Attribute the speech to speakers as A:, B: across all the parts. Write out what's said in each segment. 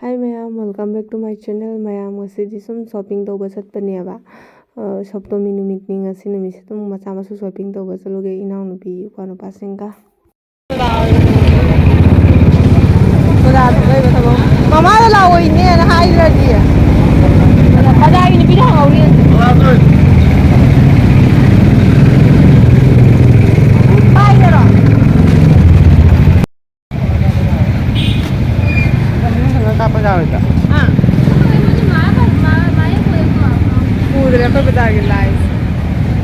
A: Hi mayam, welcome back to my channel. Mayam ngasidi sum shopping tawba chatpaneba. Saptami numit ni ngasi numit se tum macha masu shopping tawba chaluge inaw nupi kwa nupa singka. Mama da lawo ine na haidra dia. Pada ini bidang awin. Udah apa betul guys?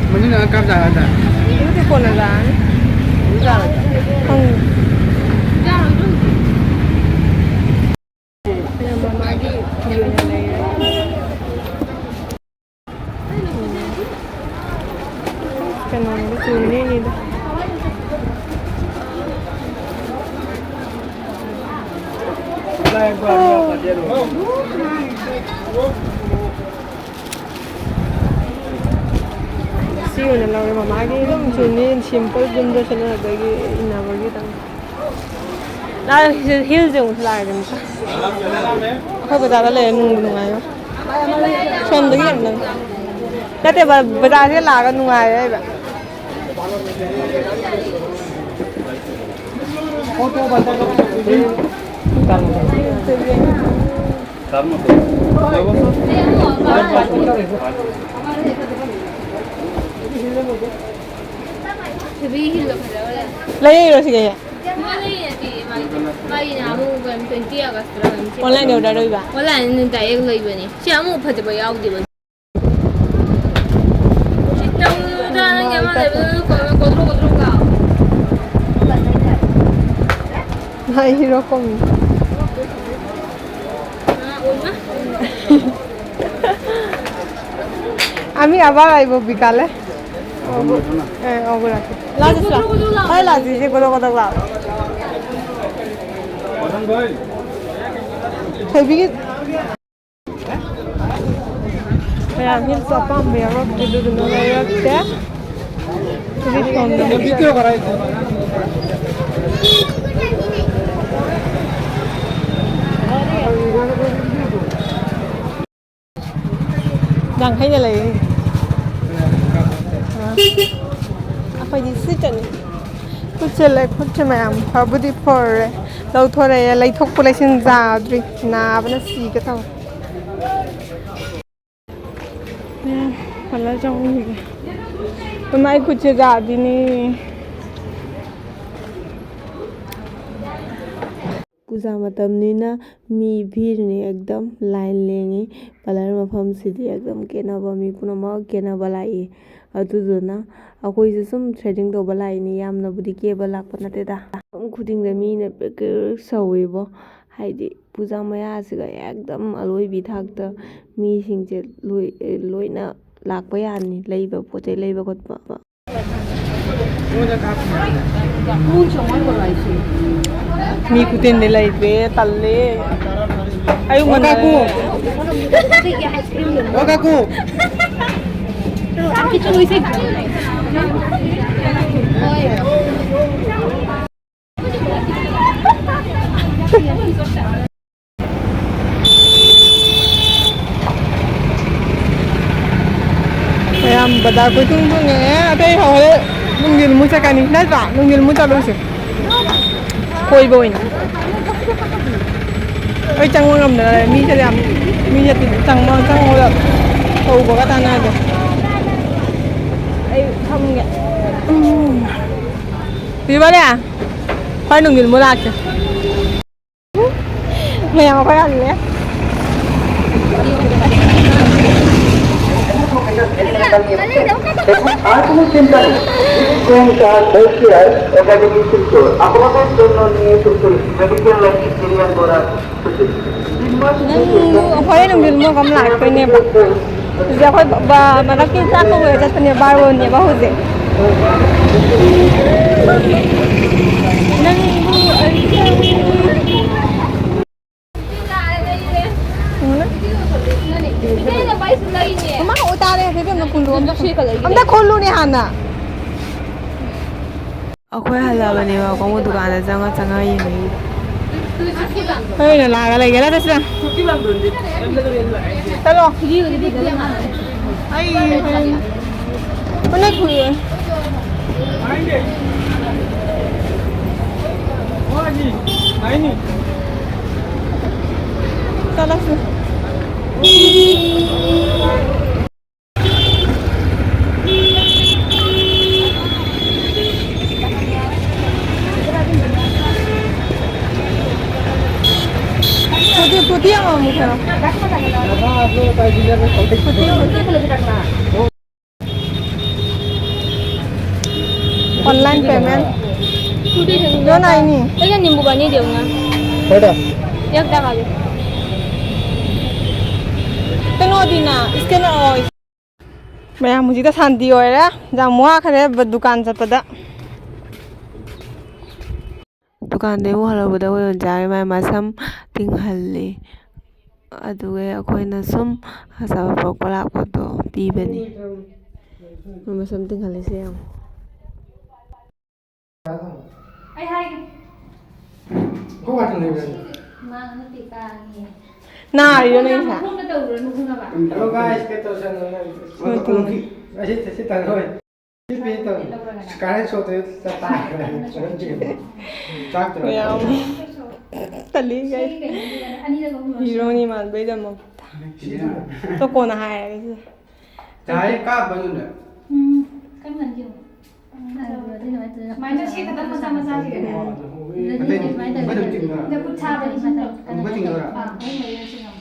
B: Mungkin agak ada.
A: Ini tuh konalan.
B: Enggak.
A: Yang magi kilonya lagi. Sekarang itu ini dah. Siapa yang lalu mama lagi itu cuma simple jumlah channel lagi ina bagi tang. Nah hill jauh lagi ni. Apa betul lah nunggu ayo. Suam lagi kan? Tapi betul sih laga nunggu ayo. Foto betul. Lagi rosi kaya. Online order doi ba.
C: Online ni direct loi bani. Siamu phate ba yaw di ba. Sitaw da na yama da kodro ka.
A: Hai rokom. আমি আবার আইব বিকালে অগরাকে লাজিস হয় লাজিস যে কত কত লাভ heavy আমি সপাম বেরো দিদু দিন রাখতে তুমি ফোন
B: ভিডিও করাই
A: đang thấy như này apa di situ ni kucing macam apa di por lau thora ya lai thok pulai sin zadri na bana si ke tau kalau jauh ni pemai kucing jadi ni पूजा मतमनिना मी भीड़ ने एकदम line लेंगे colour मफम सिदी एकदम केनबा मी पुनमक केनबा लाई अदुदुना अखोइसे सुम threading तोबा लाइनी यामनबुदी केबा Lakpa नतेदा खुदिंग the मी ने baker सवेबो हाइदि पूजा मयासिगा एकदम अलोइबि थाकता मी सिंगजे लोइना लाकपा यानी लैबा पोचे लैबा खतपा mi kutin nila ibe talle ayo
B: Okaku Okaku
C: Aku cuma isi.
A: Kayam badar ko tung tung atay hole nungil mo sa kanina ba nungil mo talo si koi boy na ay chang mo ngam na mi sa yam mi sa chang mo la ko ko ka tana do ay thăm nghe đi ba nè phải nungil mo la chứ mày mà phải ăn nhé
D: আর কোনো চিন্তা নেই academic sector আপনাদের জন্য নিয়ে এসেছে medical life experience করার
A: phải nungil mo kam la ko ne ba giờ phải ba mà nó kia chắc không người chắc này ba rồi nhỉ ba hồi gì Mama uta deh, tapi amna khulu amna khulu ni hana. Aku halal bani ba, kamu dukaan ada jangan yini.
E: ꯍꯣꯏꯅ ꯂꯥꯛꯑꯒ ꯂꯩꯒꯦꯔ ꯇꯁꯤꯅ ꯆꯠꯂꯣ ꯑꯩ ꯄꯨꯟꯅ ꯈꯨꯏꯌꯦ चलासु putih yang mau muka online payment जो नाही नी
C: त्याच्या निंबू पाणी देऊ ना
B: Ada.
C: एकदा खाली
E: कनोदीना स्कैन ऑय मैं मुझे तो शांति हो रहा जहाँ मुआ खरे दुकान चटपटा
A: दुकानꯗꯩ ꯑꯃꯨꯛ ꯍꯜꯂꯛꯄꯗ ꯑꯩꯈꯣꯏ ꯑꯣꯖꯥꯒꯤ ꯃꯥꯏ ꯃꯁꯝ ꯇꯤꯡꯍꯜꯂꯤ ꯑꯗꯨꯒ ꯑꯩꯈꯣꯏꯅ ꯁꯨꯝ ꯑꯆꯥꯄꯣꯠ ꯄꯣꯔꯛꯄ ꯂꯥꯛꯄꯗꯣ ꯄꯤꯕꯅꯤ ꯃꯁꯝ ꯇꯤꯡꯍꯜꯂꯤꯁꯦ ꯌꯦꯡꯉꯣ
C: ai hai
B: Kau macam ni kan?
C: mang nó tịt ta nghe
E: ना यो नहीं था
C: không nó đầu rồi nó không là bạn
B: Hello guys, kita sana. Masih sih tahu. Ini itu. Sekarang suatu setak. Tak tu.
E: याम तली गई
C: anh đi ra có người
E: hero नहीं मान भाई जम तो कौन है ऐसे
B: Cahaya kah bangun dah?
C: cái mình chịu máy nó sẽ khá masa masa gì cái này máy từ nó cũng cha bên mà từ
B: Kamu kan tinggal dah.
C: mấy người lên xin không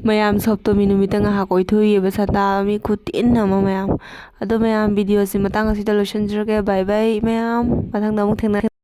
A: ꯃꯌꯥꯝ ꯁꯣꯞꯇꯣꯃꯤ ꯅꯨꯃꯤꯠꯇ ꯉꯥꯏꯍꯥꯛ ꯀꯣꯏꯊꯣꯛꯏꯑꯕ star ꯃꯤ ꯈꯨꯠꯇꯤꯟ ꯑꯃ ꯃꯌꯥꯝ ꯑꯗꯣ ꯃꯌꯥꯝ ꯚꯤꯗꯤꯑꯣꯁꯤ ꯃꯇꯥꯡ ꯑꯁꯤꯗ ꯂꯣꯏꯁꯤꯟꯖꯔꯒꯦ ꯕꯥꯏ ꯕꯥꯏ ꯃꯌꯥꯝ ꯃꯊꯪꯗ ꯑꯃꯨꯛ ꯊꯦꯡꯅꯔꯁꯤ